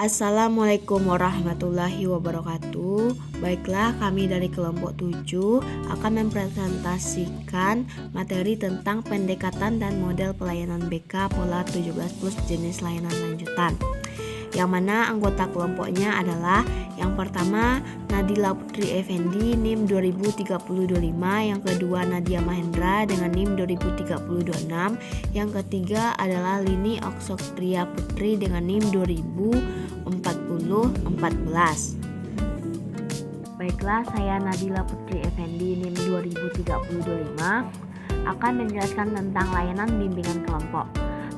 Assalamualaikum warahmatullahi wabarakatuh. Baiklah, kami dari kelompok 7 akan mempresentasikan materi tentang pendekatan dan model pelayanan BK pola 17 plus jenis layanan lanjutan. Yang mana anggota kelompoknya adalah yang pertama Nadila Putri Effendi NIM 203025, yang kedua Nadia Mahendra dengan NIM 203026, yang ketiga adalah Lini Oksotria Putri dengan NIM 204014. Baiklah, saya Nadila Putri Effendi NIM 203025 akan menjelaskan tentang layanan bimbingan kelompok.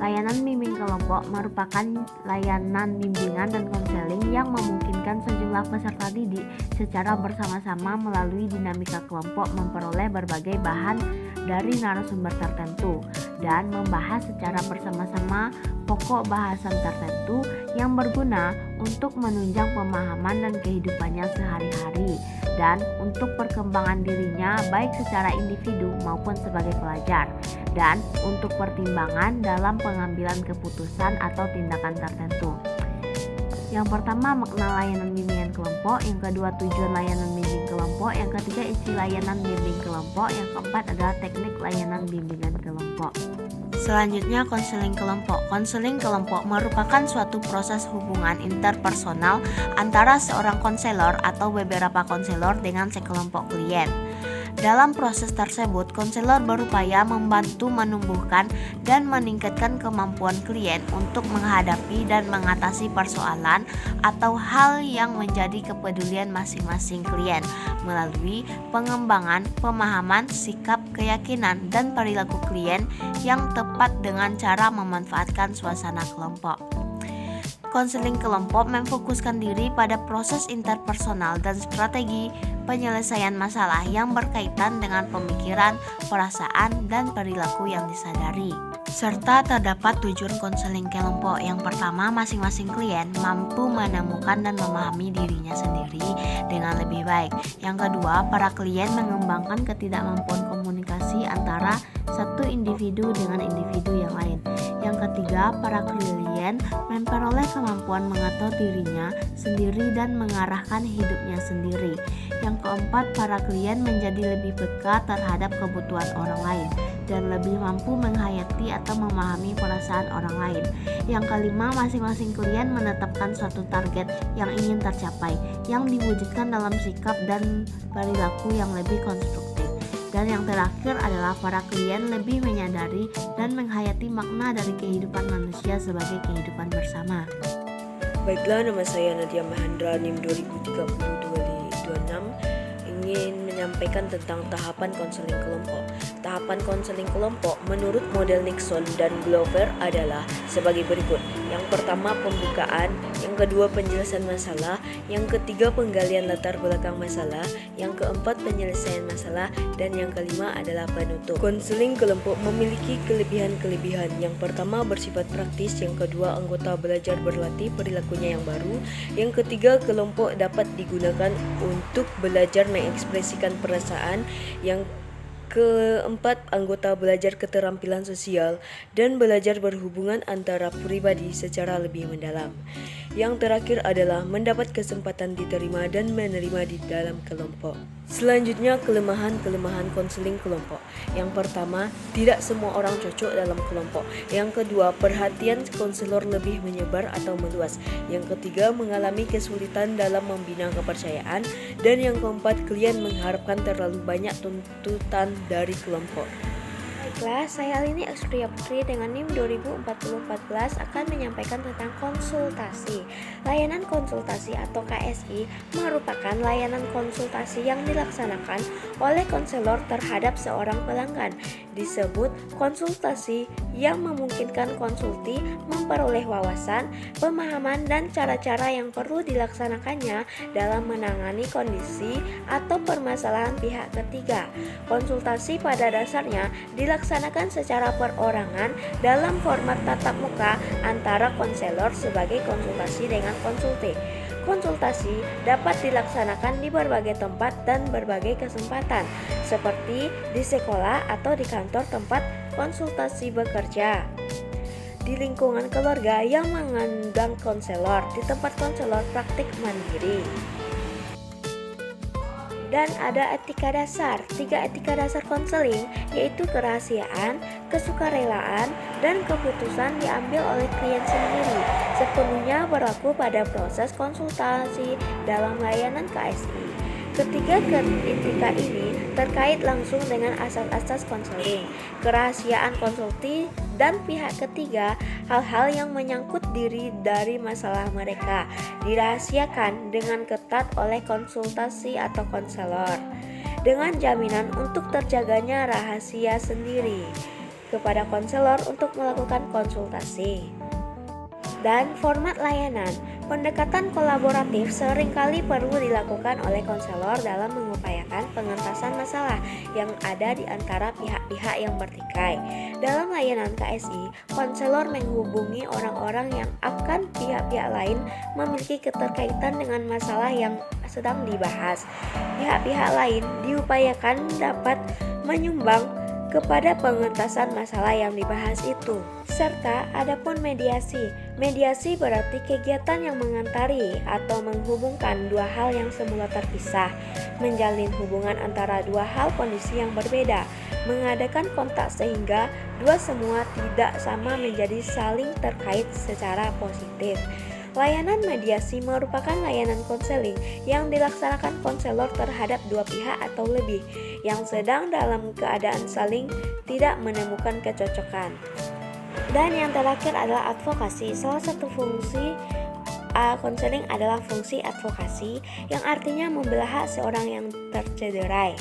Layanan bimbing kelompok merupakan layanan bimbingan dan konseling yang memungkinkan sejumlah peserta didik secara bersama-sama melalui dinamika kelompok memperoleh berbagai bahan dari narasumber tertentu dan membahas secara bersama-sama pokok bahasan tertentu yang berguna untuk menunjang pemahaman dan kehidupannya sehari-hari dan untuk perkembangan dirinya baik secara individu maupun sebagai pelajar, dan untuk pertimbangan dalam pengambilan keputusan atau tindakan tertentu. Yang pertama, makna layanan bimbingan kelompok, yang kedua tujuan layanan bimbing kelompok, yang ketiga isi layanan bimbing kelompok, yang keempat adalah teknik layanan bimbingan kelompok. Selanjutnya, konseling kelompok. Konseling kelompok merupakan suatu proses hubungan interpersonal antara seorang konselor atau beberapa konselor dengan sekelompok klien. Dalam proses tersebut, konselor berupaya membantu menumbuhkan dan meningkatkan kemampuan klien untuk menghadapi dan mengatasi persoalan atau hal yang menjadi kepedulian masing-masing klien melalui pengembangan pemahaman, sikap, keyakinan, dan perilaku klien yang tepat dengan cara memanfaatkan suasana kelompok. Konseling kelompok memfokuskan diri pada proses interpersonal dan strategi penyelesaian masalah yang berkaitan dengan pemikiran, perasaan, dan perilaku yang disadari. Serta terdapat tujuan konseling kelompok. Yang pertama, masing-masing klien mampu menemukan dan memahami dirinya sendiri dengan lebih baik. Yang kedua, para klien mengembangkan ketidakmampuan komunikasi antara satu individu dengan individu yang lain. Yang ketiga, para klien memperoleh kemampuan mengatur dirinya sendiri dan mengarahkan hidupnya sendiri. Yang keempat, para klien menjadi lebih peka terhadap kebutuhan orang lain dan lebih mampu menghayati atau memahami perasaan orang lain. Yang kelima, masing-masing klien menetapkan suatu target yang ingin tercapai, yang diwujudkan dalam sikap dan perilaku yang lebih konstruktif. Dan yang terakhir adalah para klien lebih menyadari dan menghayati makna dari kehidupan manusia sebagai kehidupan bersama. Baiklah, nama saya Nadia Mahendra NIM 203026 ingin menyampaikan tentang tahapan konseling kelompok. Tahapan konseling kelompok menurut model Nixon dan Glover adalah sebagai berikut. Yang pertama, pembukaan, yang kedua, penjelasan masalah, yang ketiga, penggalian latar belakang masalah, yang keempat, penyelesaian masalah, dan yang kelima adalah penutup. Konseling kelompok memiliki kelebihan-kelebihan. Yang pertama, bersifat praktis, yang kedua, anggota belajar berlatih perilakunya yang baru, yang ketiga, kelompok dapat digunakan untuk belajar mengekspresikan perasaan, yang keempat, anggota belajar keterampilan sosial dan belajar berhubungan antara pribadi secara lebih mendalam. Yang terakhir adalah mendapat kesempatan diterima dan menerima di dalam kelompok. Selanjutnya, kelemahan-kelemahan konseling kelompok. Yang pertama, tidak semua orang cocok dalam kelompok. Yang kedua, perhatian konselor lebih menyebar atau meluas. Yang ketiga, mengalami kesulitan dalam membina kepercayaan. Dan yang keempat, klien mengharapkan terlalu banyak tuntutan dari kelompok. Baiklah, saya Lini Oksotria Putri dengan NIM 204014 akan menyampaikan tentang konsultasi. Layanan konsultasi atau KSI merupakan layanan konsultasi yang dilaksanakan oleh konselor terhadap seorang pelanggan. Disebut konsultasi yang memungkinkan konsulti memperoleh wawasan, pemahaman, dan cara-cara yang perlu dilaksanakannya dalam menangani kondisi atau permasalahan pihak ketiga. Konsultasi pada dasarnya dilaksanakan secara perorangan dalam format tatap muka antara konselor sebagai konsultasi dengan konsulte. Konsultasi dapat dilaksanakan di berbagai tempat dan berbagai kesempatan, seperti di sekolah atau di kantor tempat konsultasi bekerja. di lingkungan keluarga yang mengundang konselor di tempat konselor praktik mandiri. Dan ada etika dasar. 3 etika dasar konseling yaitu kerahasiaan, kesukarelaan, dan keputusan diambil oleh klien sendiri. Sepenuhnya berlaku pada proses konsultasi dalam layanan KSI. Ketiga etika ini terkait langsung dengan asas-asas konseling, kerahasiaan konsulti, dan pihak ketiga. Hal-hal yang menyangkut diri dari masalah mereka dirahasiakan dengan ketat oleh konsultasi atau konselor, dengan jaminan untuk terjaganya rahasia sendiri kepada konselor untuk melakukan konsultasi. Dan format layanan. Pendekatan kolaboratif seringkali perlu dilakukan oleh konselor dalam mengupayakan pengentasan masalah yang ada di antara pihak-pihak yang bertikai. Dalam layanan KSI, konselor menghubungi orang-orang yang akan pihak-pihak lain memiliki keterkaitan dengan masalah yang sedang dibahas. Pihak-pihak lain diupayakan dapat menyumbang kepada pengentasan masalah yang dibahas itu. Serta adapun mediasi. Mediasi berarti kegiatan yang mengantari atau menghubungkan dua hal yang semula terpisah, menjalin hubungan antara dua hal kondisi yang berbeda, mengadakan kontak sehingga dua semua tidak sama menjadi saling terkait secara positif. Layanan mediasi merupakan layanan konseling yang dilaksanakan konselor terhadap dua pihak atau lebih yang sedang dalam keadaan saling tidak menemukan kecocokan. Dan yang terakhir adalah advokasi. Salah satu fungsi konseling adalah fungsi advokasi yang artinya membela hak seorang yang tercederai.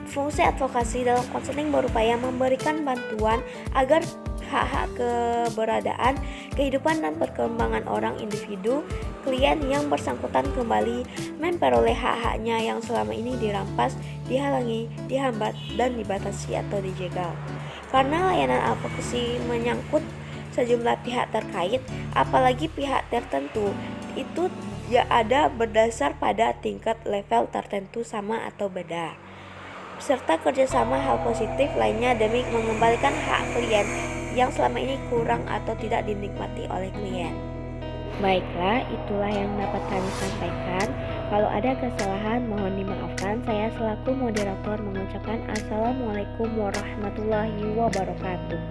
Fungsi advokasi dalam konseling berupaya memberikan bantuan agar hak-hak keberadaan, kehidupan dan perkembangan orang individu klien yang bersangkutan kembali memperoleh hak-haknya yang selama ini dirampas, dihalangi, dihambat, dan dibatasi atau dijegal. Karena layanan advokasi menyangkut sejumlah pihak terkait, apalagi pihak tertentu, itu ada berdasar pada tingkat level tertentu sama atau beda, serta kerjasama hal positif lainnya demi mengembalikan hak klien yang selama ini kurang atau tidak dinikmati oleh klien. Baiklah, itulah yang dapat kami sampaikan. Kalau ada kesalahan mohon dimaafkan. Saya selaku moderator mengucapkan Assalamualaikum warahmatullahi wabarakatuh.